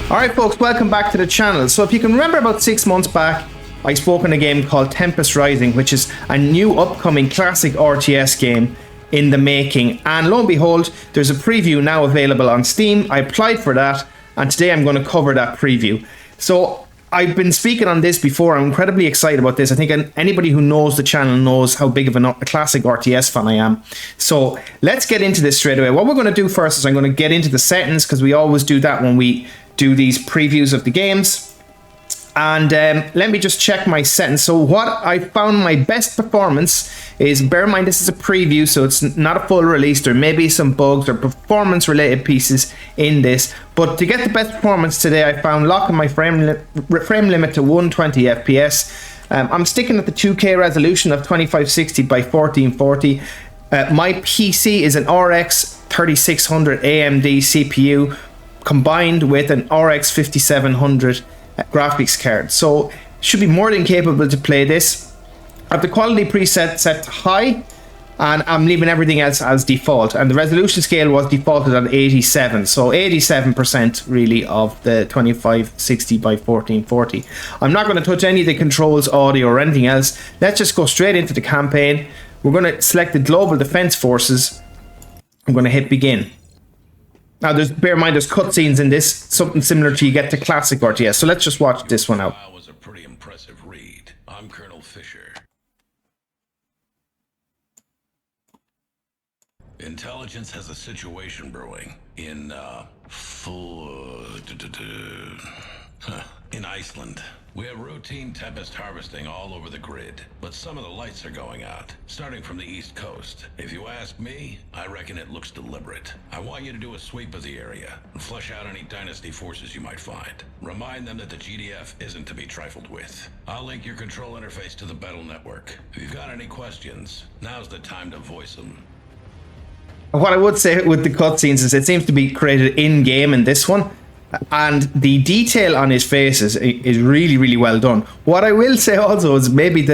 Alright folks, welcome back to the channel. So if you can remember, about 6 months back I spoke on a game called Tempest Rising, which is a new upcoming classic RTS game in the making, and lo and behold, there's a preview now available on Steam. I applied for that, and today I'm going to cover that preview. So I've been speaking on this before. I'm incredibly excited about this. I think anybody who knows the channel knows how big of a classic RTS fan I am. So let's get into this straight away. What we're going to do first is I'm going to get into the settings, because we always do that when we do these previews of the games. And let me just check my settings. So what I found my best performance is, bear in mind this is a preview, so it's not a full release. There may be some bugs or performance related pieces in this, but to get the best performance today, I found locking my frame limit to 120 FPS. I'm sticking at the 2K resolution of 2560 by 1440. My PC is an RX 3600 AMD CPU combined with an RX 5700 graphics card, so should be more than capable to play this. I have the quality preset set to high, and I'm leaving everything else as default, and the resolution scale was defaulted at 87, so 87% really of the 2560 by 1440. I'm not going to touch any of the controls, audio or anything else. Let's just go straight into the campaign. We're going to select the Global Defense Forces. I'm going to hit begin. Now, bear in mind, there's cutscenes in this, something similar to you get to classic RTS. So let's just watch this one out. That was a pretty impressive read. I'm Colonel Fisher. Intelligence has a situation brewing in in Iceland. We have routine Tempest harvesting all over the grid, but some of the lights are going out, starting from the east coast. If you ask me, I reckon it looks deliberate. I want you to do a sweep of the area and flush out any Dynasty forces you might find. Remind them that the GDF isn't to be trifled with. I'll link your control interface to the battle network. If you've got any questions, now's the time to voice them. What I would say with the cutscenes is it seems to be created in-game in this one, and the detail on his face is really, really well done. What I will say also is maybe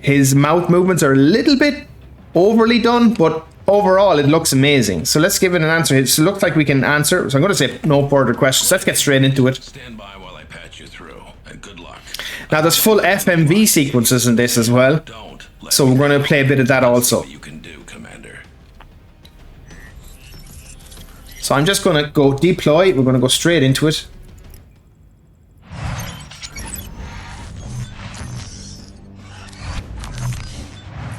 his mouth movements are a little bit overly done, but overall it looks amazing. So let's give it an answer. It looks like we can answer, so I'm going to say no further questions. Let's get straight into it. Stand by while I patch you through, and good luck. Now there's full FMV sequences in this as well, so we're going to play a bit of that also. You can do, Commander. So I'm just going to go deploy. We're going to go straight into it.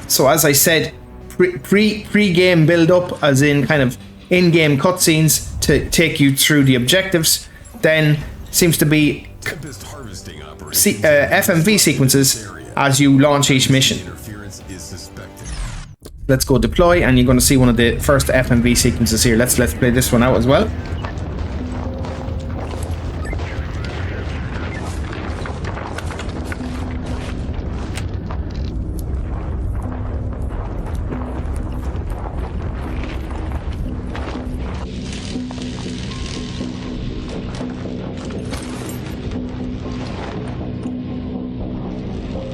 So as I said, pre-game build-up, as in kind of in-game cutscenes to take you through the objectives. Then seems to be FMV sequences as you launch each mission. Let's go deploy, and you're going to see one of the first FMV sequences here. Let's play this one out as well.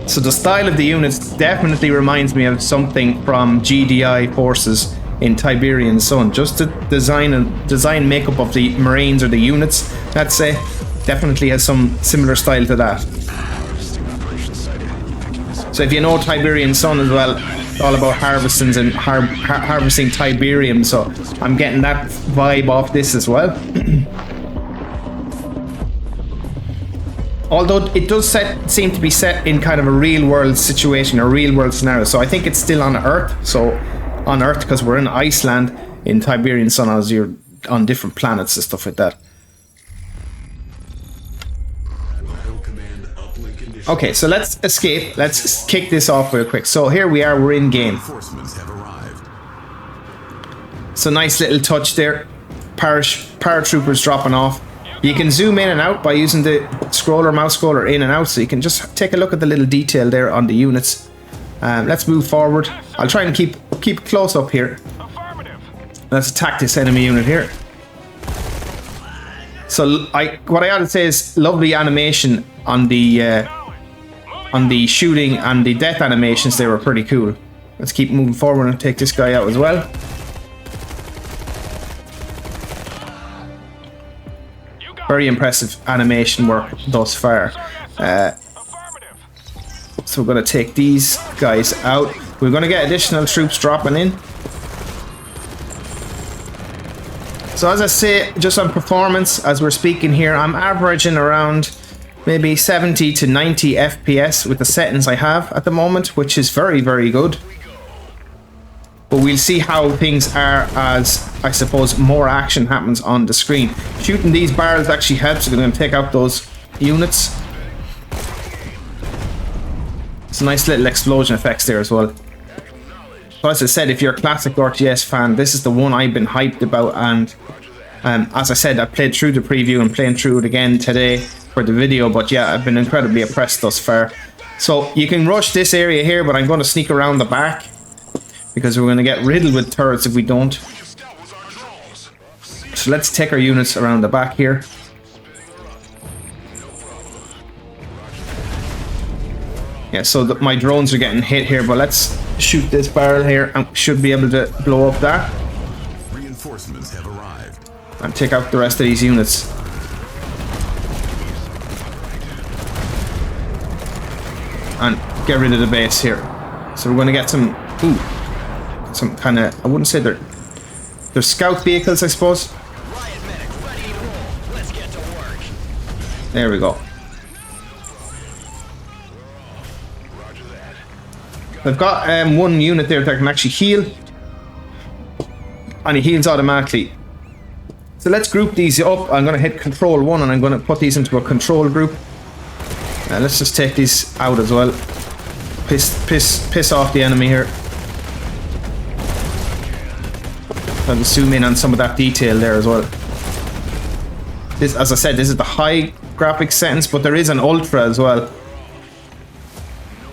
So the style of the units definitely reminds me of something from GDI forces in Tiberian Sun. Just the design makeup of the Marines or the units, let's say, definitely has some similar style to that. So if you know Tiberian Sun as well, it's all about harvesting and harvesting Tiberium. So I'm getting that vibe off this as well. Although it does seem to be set in kind of a real-world situation, a real-world scenario. So I think it's still on Earth. So on Earth, because we're in Iceland, in Tiberian Sun, as you're on different planets and stuff like that. Okay, so let's escape. Let's kick this off real quick. So here we are. We're in game. So nice little touch there. Paratroopers dropping off. You can zoom in and out by using the mouse scroller in and out, so you can just take a look at the little detail there on the units. Let's move forward. I'll try and keep close up here. Let's attack this enemy unit here. So what I ought to say is lovely animation on the shooting and the death animations. They were pretty cool. Let's keep moving forward and take this guy out as well. Very impressive animation work thus far. So we're going to take these guys out. We're going to get additional troops dropping in. So as I say, just on performance, as we're speaking here, I'm averaging around maybe 70 to 90 FPS with the settings I have at the moment, which is very, very good. But we'll see how things are as, I suppose, more action happens on the screen. Shooting these barrels actually helps. We're going to take out those units. It's a nice little explosion effects there as well. So as I said, if you're a classic RTS fan, this is the one I've been hyped about, and as I said, I played through the preview and playing through it again today for the video, but yeah, I've been incredibly impressed thus far. So you can rush this area here, but I'm going to sneak around the back because we're going to get riddled with turrets if we don't. So let's take our units around the back here. Yeah, so my drones are getting hit here, but let's shoot this barrel here and should be able to blow up that. Reinforcements have arrived. And take out the rest of these units. And get rid of the base here. So we're going to get some kind of, I wouldn't say they're scout vehicles, I suppose. There we go. I've got one unit there that can actually heal, and it heals automatically. So let's group these up. I'm going to hit Control 1 and I'm going to put these into a control group. Let's just take these out as well. Piss off the enemy here. I'll zoom in on some of that detail there as well. This, as I said, this is the high graphics settings, but there is an ultra as well.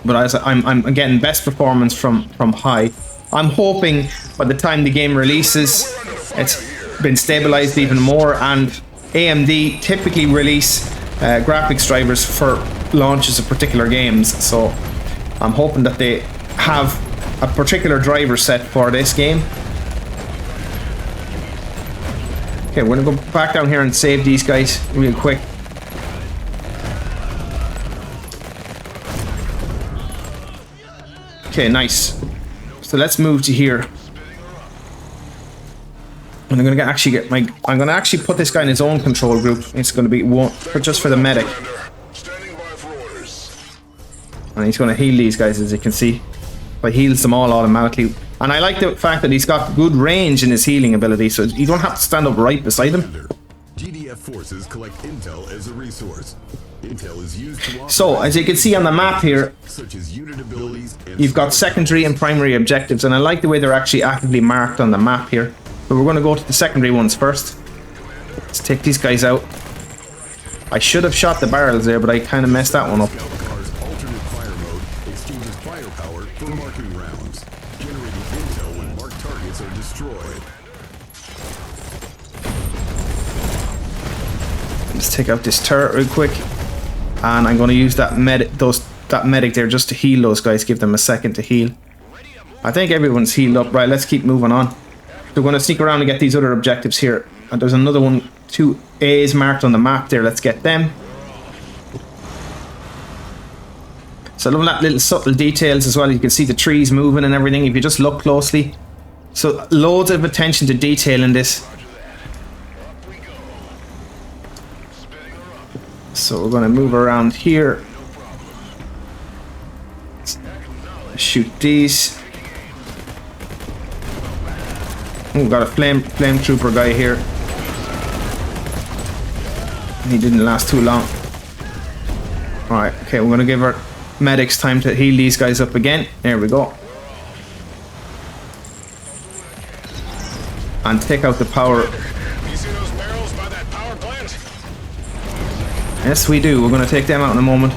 But as I'm getting best performance from high. I'm hoping by the time the game releases, it's been stabilized even more, and AMD typically release graphics drivers for launches of particular games. So I'm hoping that they have a particular driver set for this game. Okay, we're gonna go back down here and save these guys real quick. Okay, nice. So let's move to here. And I'm gonna I'm gonna actually put this guy in his own control group. It's gonna be one just for the medic. And he's gonna heal these guys, as you can see. But heals them all automatically. And I like the fact that he's got good range in his healing ability, so you don't have to stand up right beside him. GDF forces collect intel as a resource. Intel is used to so, as you can see on the map here, such as unit abilities and you've got secondary and primary objectives, and I like the way they're actually actively marked on the map here. But we're going to go to the secondary ones first. Let's take these guys out. I should have shot the barrels there, but I kind of messed that one up. alternate fire mode exchanges firepower for marking rounds, generating intel when marked targets are destroyed. Let's take out this turret real quick, and I'm going to use that medic there just to heal those guys. Give them a second to heal. I think everyone's healed up. Right, let's keep moving on. We're going to sneak around and get these other objectives here. And there's another one, 2 A's marked on the map there. Let's get them. So I love that little subtle details as well. You can see the trees moving and everything if you just look closely. So loads of attention to detail in this. So we're going to move around here. Shoot these. We've got a flame trooper guy here. He didn't last too long. Alright, okay, we're going to give our medics time to heal these guys up again. There we go. And take out the power. You see those barrels by that power plant? Yes, we do. We're going to take them out in a moment.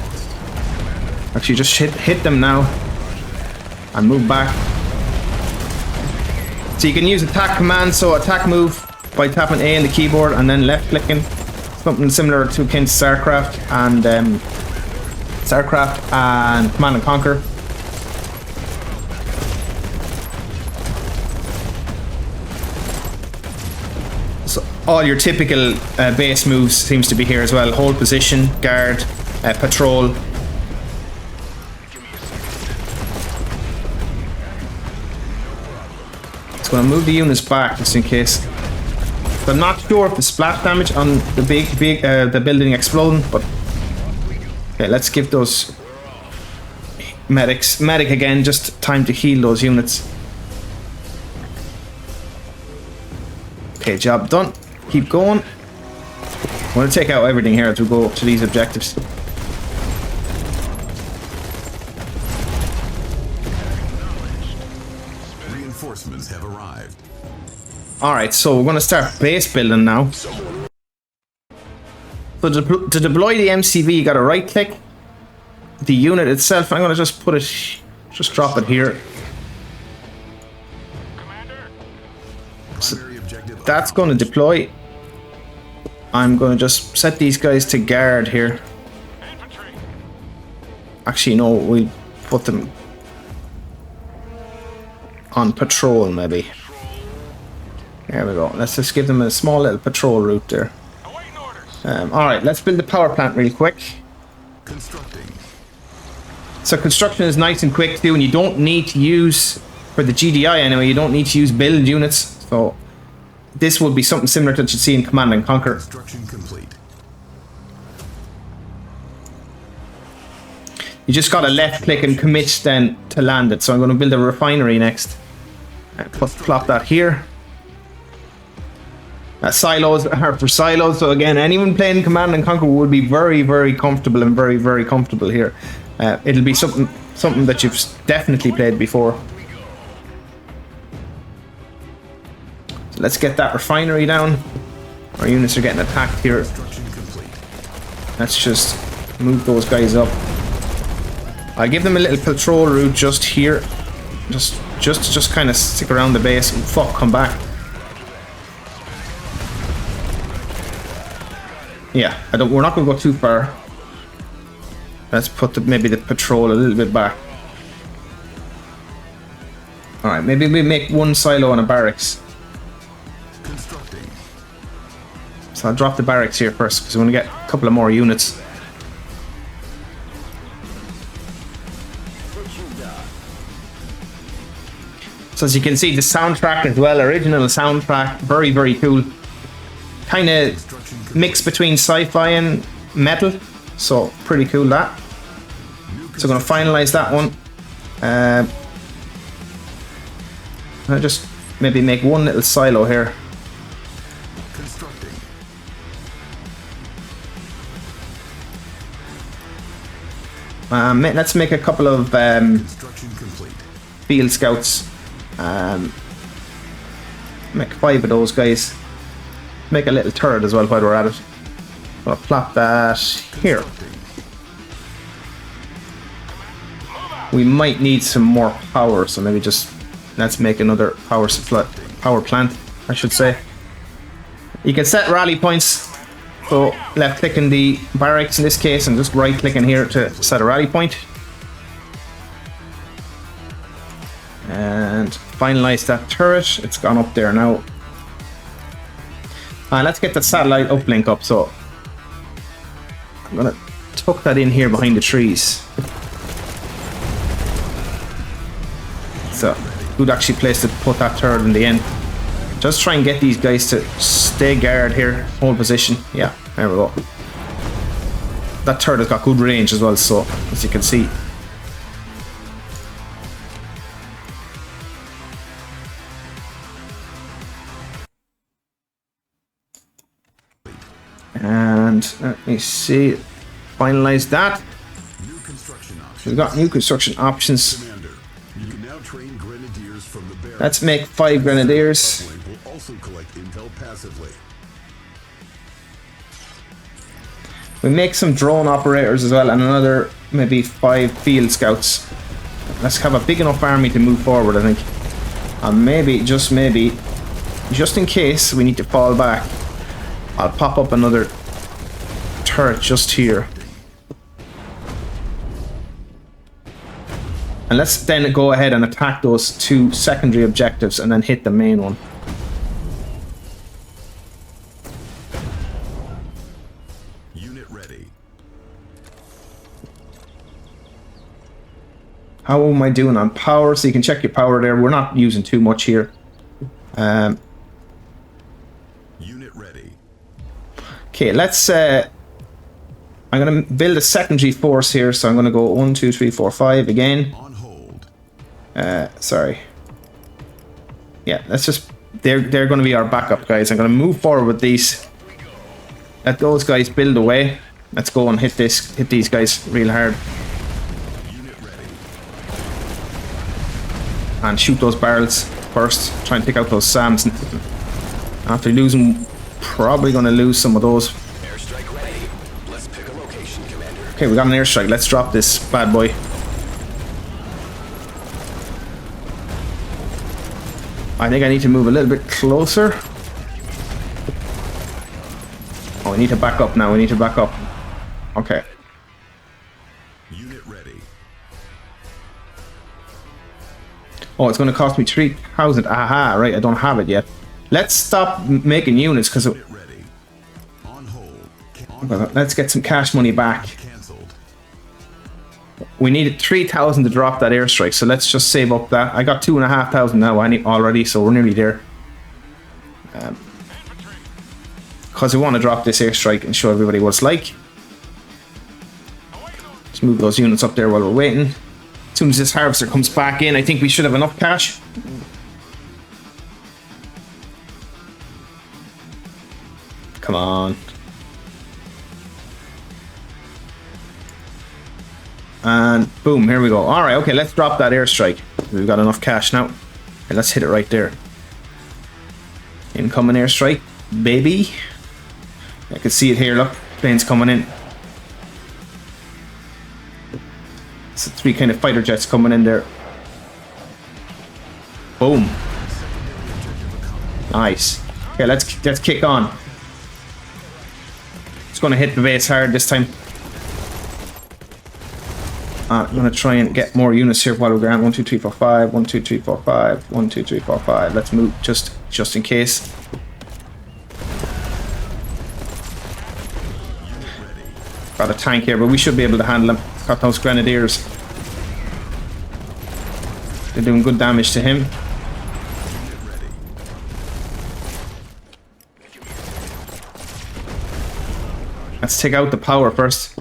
Actually, just hit them now. And move back. So you can use attack command, so attack move by tapping A on the keyboard and then left clicking. Something similar to akin to StarCraft and Command and Conquer. So all your typical base moves seems to be here as well. Hold position, guard, patrol. It's going to move the units back just in case. So I'm not sure if the splash damage on the the building exploding, but okay, let's give those medic again, just time to heal those units. Okay, job done. Keep going. I'm going to take out everything here as we go to these objectives. Reinforcements have arrived. Alright, so we're going to start base building now. So to deploy the MCV, you got to right click the unit itself. I'm going to just put it, just drop it here. So that's going to deploy. I'm going to just set these guys to guard here. Actually, no, we'll put them on patrol maybe. There we go. Let's just give them a small little patrol route there. Alright, let's build the power plant real quick. Constructing. So construction is nice and quick too, and you don't need to use, for the GDI anyway, you don't need to use build units. So this would be something similar to what you see in Command and Conquer. Construction complete. You just got to left click and commit then to land it. So I'm going to build a refinery next. Plop that here. Silos are for silos. So again, anyone playing Command and Conquer would be very, very comfortable and very, very comfortable here. It'll be something that you've definitely played before. So let's get that refinery down. Our units are getting attacked here. Let's just move those guys up. I'll give them a little patrol route just here. Just kind of stick around the base and come back. Yeah, we're not going to go too far. Let's put maybe the patrol a little bit back. Alright, maybe we make one silo and a barracks. Constructing. So I'll drop the barracks here first because we want to get a couple of more units. So as you can see, the soundtrack as well, original soundtrack, very, very cool. Kind of mix between sci-fi and metal, so pretty cool that. So I'm going to finalize that one. I'll just maybe make one little silo here. Let's make a couple of field scouts. Make 5 of those guys. Make a little turret as well while we're at it. I'll plop that here. We might need some more power, so maybe just let's make another power plant, I should say. You can set rally points. So left clicking the barracks in this case and just right clicking here to set a rally point. And finalize that turret. It's gone up there now. Let's get the satellite uplink up. So I'm gonna tuck that in here behind the trees. So good actually place to put that turret in the end. Just try and get these guys to stay guard here, hold position. Yeah, there we go. That turret has got good range as well, so as you can see. And let me see, finalize that. We've got new construction options. Let's make 5 grenadiers. We make some drone operators as well, and another maybe 5 field scouts. Let's have a big enough army to move forward, I think. And maybe, just in case we need to fall back, I'll pop up another turret just here. And let's then go ahead and attack those 2 secondary objectives and then hit the main one. How am I doing on power? So you can check your power there. We're not using too much here. Unit ready. Okay, let's I'm gonna build a secondary force here, so I'm gonna go 1, 2, 3, 4, 5 again. On hold. Sorry. Yeah, let's just they're gonna be our backup guys. I'm gonna move forward with these. Let those guys build away. Let's go and hit these guys real hard. Unit ready. And shoot those barrels first. Try and pick out those SAMs. After losing, probably gonna lose some of those. Airstrike ready. Let's pick a location, Commander. Okay, we got an airstrike. Let's drop this bad boy. I think I need to move a little bit closer. Oh, we need to back up now. We need to back up. Okay. Unit ready. Oh, it's going to cost me 3,000. Aha, right. I don't have it yet. Let's stop making units because Unit ready. On hold. let's get some cash money back. Cancelled. We needed 3,000 to drop that airstrike, so let's just save up that. I got 2,500 now already, so we're nearly there. Because we want to drop this airstrike and show everybody what it's like. Let's move those units up there while we're waiting. As soon as this harvester comes back in, I think we should have enough cash. Come on. And boom, here we go. Alright, okay, let's drop that airstrike. We've got enough cash now. Okay, let's hit it right there. Incoming airstrike, baby. I can see it here, look. Planes coming in. It's 3 kind of fighter jets coming in there. Boom. Nice. Okay, let's kick on. It's gonna hit the base hard this time. I'm gonna try and get more units here while we're going. 1, 2, 3, 4, 5. 1, 2, 3, 4, 5. 1, 2, 3, 4, 5. Let's move just in case. Got a tank here, but we should be able to handle him. Got those grenadiers. They're doing good damage to him. Let's take out the power first.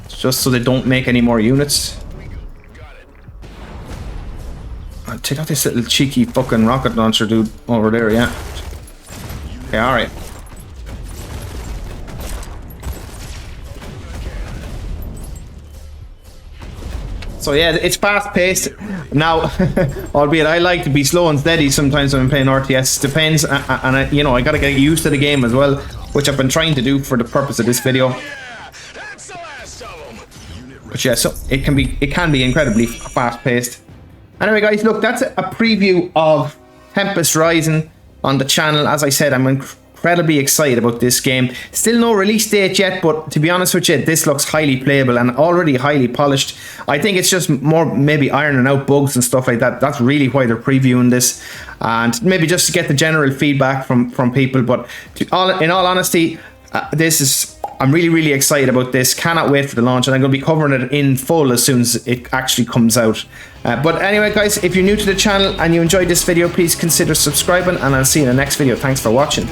Just so they don't make any more units. I'll take out this little cheeky fucking rocket launcher dude over there, yeah. Okay, alright. So yeah, it's fast paced. Now, albeit I like to be slow and steady sometimes when I'm playing RTS. Depends, and I, you know, I gotta get used to the game as well, which I've been trying to do for the purpose of this video. But yeah, so it can be incredibly fast paced. Anyway guys, look, that's a preview of Tempest Rising on the channel. As I said, I'm incredibly excited about this game. Still no release date yet, but to be honest with you, this looks highly playable and already highly polished. I think it's just more maybe ironing out bugs and stuff like that. That's really why they're previewing this, and maybe just to get the general feedback from people. But in all honesty, I'm really excited about this. Cannot wait for the launch, and I'm going to be covering it in full as soon as it actually comes out. But anyway guys, if you're new to the channel and you enjoyed this video, please consider subscribing, and I'll see you in the next video. Thanks for watching.